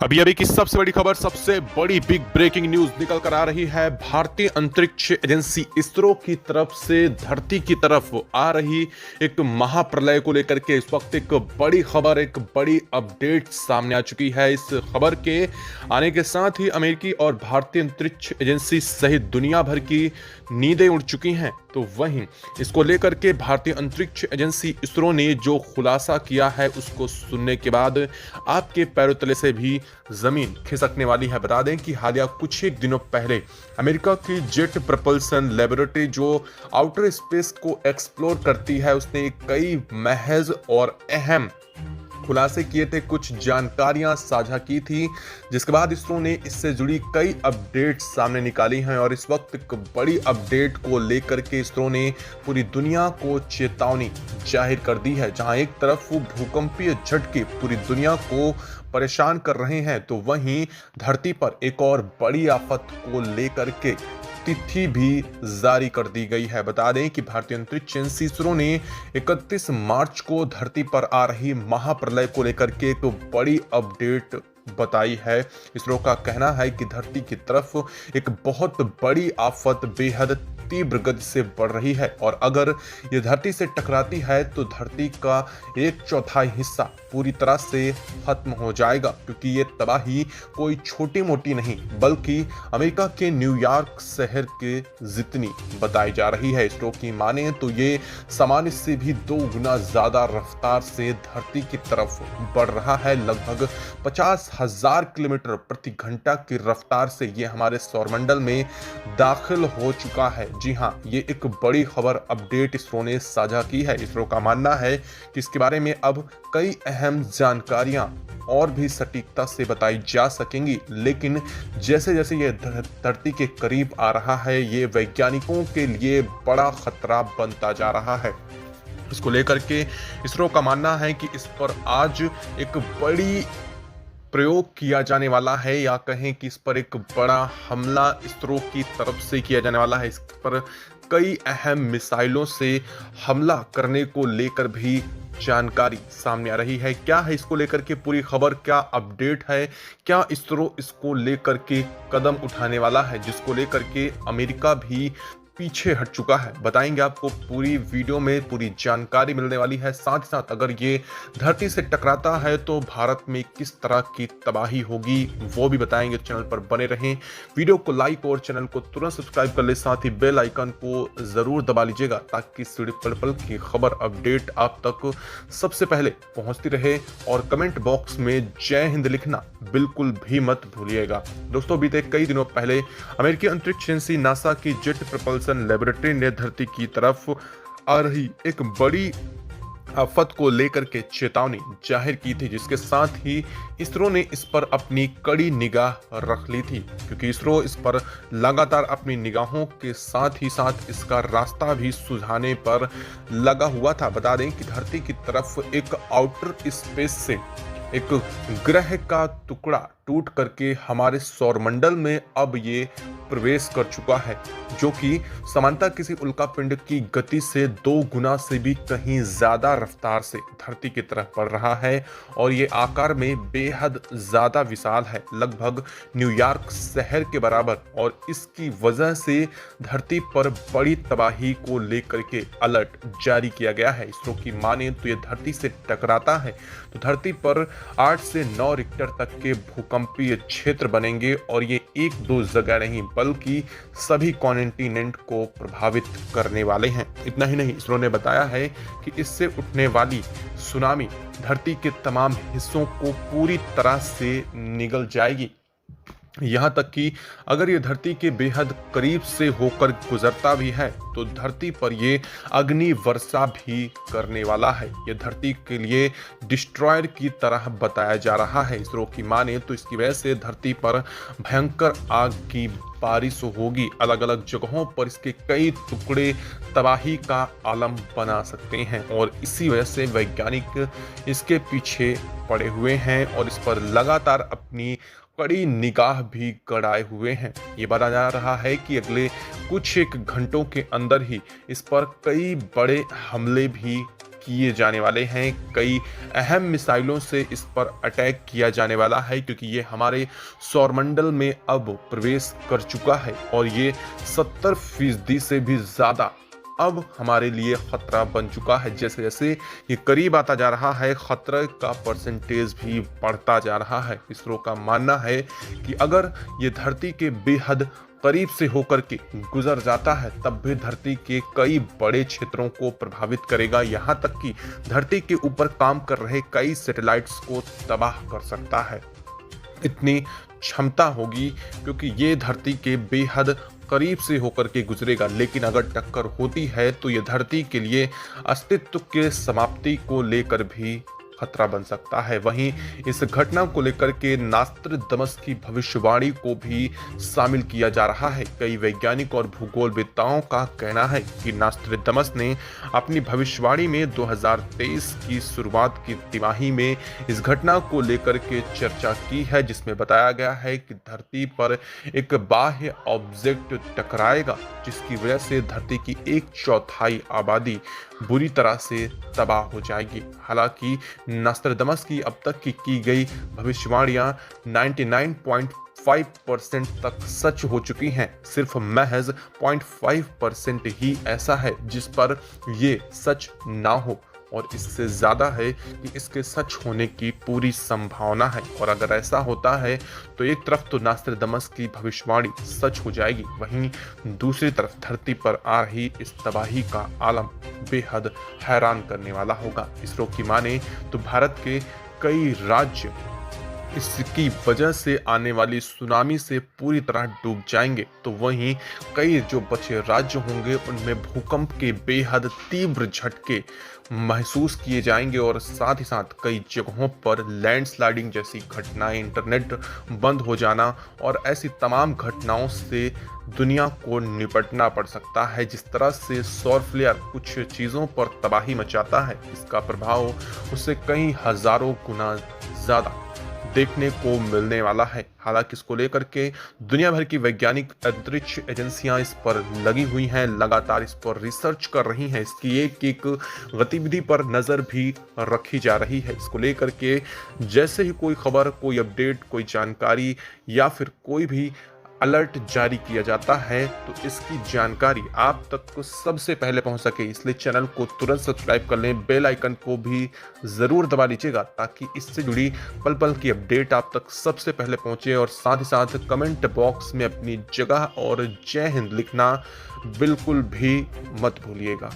अभी अभी की सबसे बड़ी खबर, सबसे बड़ी बिग ब्रेकिंग न्यूज निकल कर आ रही है। भारतीय अंतरिक्ष एजेंसी इसरो की तरफ से धरती की तरफ आ रही एक महाप्रलय को लेकर के इस वक्त एक बड़ी खबर, एक बड़ी अपडेट सामने आ चुकी है। इस खबर के आने के साथ ही अमेरिकी और भारतीय अंतरिक्ष एजेंसी सहित दुनिया भर की नींदें उड़ चुकी हैं। तो वहीं इसको लेकर के भारतीय अंतरिक्ष एजेंसी इसरो ने जो खुलासा किया है उसको सुनने के बाद आपके पैरों तले से भी जमीन खिसकने वाली है। बता दें कि हालिया कुछ ही दिनों पहले अमेरिका की जेट प्रपल्सन लेबोरेटरी जो आउटर स्पेस को एक्सप्लोर करती है, उसने कई महज और अहम खुलासे किए थे, कुछ जानकारियां साझा की थी, जिसके बाद इसरो ने इससे जुड़ी कई अपडेट सामने निकाली हैं। और इस वक्त एक बड़ी अपडेट को लेकर के इसरो ने पूरी दुनिया को चेतावनी जाहिर कर दी है। जहां एक तरफ वो भूकंपीय झटके पूरी दुनिया को परेशान कर रहे हैं, तो वहीं धरती पर एक और बड़ी आफत को लेकर के तिथि भी जारी कर दी गई है। बता दें कि भारतीय अंतरिक्ष एजेंसी इसरो ने 31 मार्च को धरती पर आ रही महाप्रलय को लेकर के एक बड़ी अपडेट बताई है। इसरो का कहना है कि धरती की तरफ एक बहुत बड़ी आफत बेहद तीव्र गति से बढ़ रही है, और अगर ये धरती से टकराती है तो धरती का 1/4 हिस्सा पूरी तरह से खत्म हो जाएगा, क्योंकि ये तबाही कोई छोटी मोटी नहीं बल्कि अमेरिका के न्यूयॉर्क शहर के जितनी बताई जा रही है। इसरो की माने तो ये सामान्य से भी 2 गुना ज्यादा रफ्तार से धरती की तरफ बढ़ रहा है। लगभग 50,000 किलोमीटर प्रति घंटा की रफ्तार से ये हमारे सौरमंडल में दाखिल हो चुका है। जी हाँ, ये एक बड़ी खबर अपडेट इसरो ने साझा की है। इसरो का मानना है कि इसके बारे में अब कई अहम जानकारियां और भी सटीकता से बताई जा सकेंगी, लेकिन जैसे जैसे ये धरती के करीब आ रहा है, ये वैज्ञानिकों के लिए बड़ा खतरा बनता जा रहा है। इसको लेकर के इसरो का मानना है कि इस पर आज एक बड़ी प्रयोग किया जाने वाला है, या कहें कि इस पर एक बड़ा हमला इसरो की तरफ से किया जाने वाला है। इस पर कई अहम मिसाइलों से हमला करने को लेकर भी जानकारी सामने आ रही है। क्या है इसको लेकर के पूरी खबर, क्या अपडेट है, क्या इसरो इसको लेकर के कदम उठाने वाला है, जिसको लेकर के अमेरिका भी पीछे हट चुका है, बताएंगे आपको। पूरी वीडियो में पूरी जानकारी मिलने वाली है। साथ ही साथ अगर ये धरती से टकराता है तो भारत में किस तरह की तबाही होगी वो भी बताएंगे। चैनल पर बने रहें, वीडियो को लाइक और चैनल को तुरंत सब्सक्राइब कर ले, साथ ही बेल आइकन को जरूर दबा लीजिएगा ताकि पल पल की खबर अपडेट आप तक सबसे पहले पहुंचती रहे। और कमेंट बॉक्स में जय हिंद लिखना बिल्कुल भी मत भूलिएगा। दोस्तों, बीते कई दिनों पहले अमेरिकी अंतरिक्ष एजेंसी नासा की जेट प्रपल्सन लेबोरेटरी ने धरती की तरफ आ रही एक बड़ी आफत को लेकर के चेतावनी जाहिर की थी, जिसके साथ ही इसरो ने इस पर अपनी कड़ी निगाह रख ली थी, क्योंकि इसरो इस पर लगातार अपनी निगाहों के साथ ही साथ इसका रास्ता भी सुझाने पर लगा हुआ था। बता दें कि धरती की तरफ एक आउटर स्पेस से एक ग्रह का टुकड़ा टूट करके हमारे सौरमंडल में अब ये प्रवेश कर चुका है, जो कि समानता किसी उल्कापिंड की गति से 2 गुना से भी कहीं ज्यादा रफ्तार से धरती की तरफ बढ़ रहा है। और ये आकार में बेहद ज्यादा विशाल है, लगभग न्यूयॉर्क शहर के बराबर, और इसकी वजह से धरती पर बड़ी तबाही को लेकर के अलर्ट जारी किया गया है। इसरो की माने तो ये धरती से टकराता है तो धरती पर 8 से 9 रिक्टर तक के भूकंपीय क्षेत्र बनेंगे, और ये 1-2 जगह नहीं बल्कि सभी कॉन्टिनेंट को प्रभावित करने वाले हैं। इतना ही नहीं, इसरो ने बताया है कि इससे उठने वाली सुनामी धरती के तमाम हिस्सों को पूरी तरह से निगल जाएगी। यहाँ तक कि अगर ये धरती के बेहद करीब से होकर गुजरता भी है तो धरती पर ये अग्नि वर्षा भी करने वाला है। ये धरती के लिए डिस्ट्रॉयर की तरह बताया जा रहा है। इसरो की माने तो इसकी वजह से धरती पर भयंकर आग की बारिश होगी। अलग अलग जगहों पर इसके कई टुकड़े तबाही का आलम बना सकते हैं, और इसी वजह से वैज्ञानिक इसके पीछे पड़े हुए हैं और इस पर लगातार अपनी कड़ी निगाह भी गड़ाए हुए हैं। ये बताया जा रहा है कि अगले कुछ एक घंटों के अंदर ही इस पर कई बड़े हमले भी किए जाने वाले हैं। कई अहम मिसाइलों से इस पर अटैक किया जाने वाला है, क्योंकि ये हमारे सौरमंडल में अब प्रवेश कर चुका है और ये 70% से भी ज़्यादा अब हमारे लिए खतरा बन चुका है। जैसे जैसे ये करीब आता जा रहा है, खतरे का परसेंटेज भी बढ़ता जा रहा है। इसरो का मानना है कि अगर ये धरती के बेहद करीब से होकर के गुजर जाता है, तब भी धरती के कई बड़े क्षेत्रों को प्रभावित करेगा। यहाँ तक कि धरती के ऊपर काम कर रहे कई सैटेलाइट्स को तबाह कर सकता है। इतनी क्षमता होगी, क्योंकि ये धरती के बेहद करीब से होकर के गुजरेगा। लेकिन अगर टक्कर होती है तो ये धरती के लिए अस्तित्व के समाप्ति को लेकर भी खतरा बन सकता है। वहीं इस घटना को लेकर के नास्त्रदमस की भविष्यवाणी को भी शामिल किया जा रहा है। कई वैज्ञानिक और भूगोलवेत्ताओं का कहना है कि नास्त्रदमस ने अपनी भविष्यवाणी में 2023 की शुरुआत की तिमाही में इस घटना को लेकर के चर्चा की है, जिसमें बताया गया है कि धरती पर एक बाह्य ऑब्जेक्ट टकराएगा, जिसकी वजह से धरती की 1/4 आबादी बुरी तरह से तबाह हो जाएगी। हालांकि नास्त्रदमस की अब तक की गई भविष्यवाणियां 99.5% तक सच हो चुकी हैं। सिर्फ महज 0.5% ही ऐसा है जिस पर ये सच ना हो, और इससे ज़्यादा है कि इसके सच होने की पूरी संभावना है। और अगर ऐसा होता है तो एक तरफ तो नास्त्रदमस की भविष्यवाणी सच हो जाएगी, वहीं दूसरी तरफ धरती पर आ रही इस तबाही का आलम बेहद हैरान करने वाला होगा। इसरो की माने तो भारत के कई राज्य इसकी वजह से आने वाली सुनामी से पूरी तरह डूब जाएंगे, तो वहीं कई जो बचे राज्य होंगे उनमें भूकंप के बेहद तीव्र झटके महसूस किए जाएंगे, और साथ ही साथ कई जगहों पर लैंडस्लाइडिंग जैसी घटनाएं, इंटरनेट बंद हो जाना और ऐसी तमाम घटनाओं से दुनिया को निपटना पड़ सकता है। जिस तरह से सौर फ्लेयर कुछ चीज़ों पर तबाही मचाता है, इसका प्रभाव उससे कई हजारों गुना ज़्यादा देखने को मिलने वाला है। हालांकि इसको लेकर के दुनिया भर की वैज्ञानिक अंतरिक्ष एजेंसियां इस पर लगी हुई हैं, लगातार इस पर रिसर्च कर रही हैं, इसकी एक एक गतिविधि पर नज़र भी रखी जा रही है। इसको लेकर के जैसे ही कोई खबर, कोई अपडेट, कोई जानकारी या फिर कोई भी अलर्ट जारी किया जाता है, तो इसकी जानकारी आप तक को सबसे पहले पहुंच सके, इसलिए चैनल को तुरंत सब्सक्राइब कर लें, बेल आइकन को भी ज़रूर दबा लीजिएगा, ताकि इससे जुड़ी पल पल की अपडेट आप तक सबसे पहले पहुंचे। और साथ ही साथ कमेंट बॉक्स में अपनी जगह और जय हिंद लिखना बिल्कुल भी मत भूलिएगा।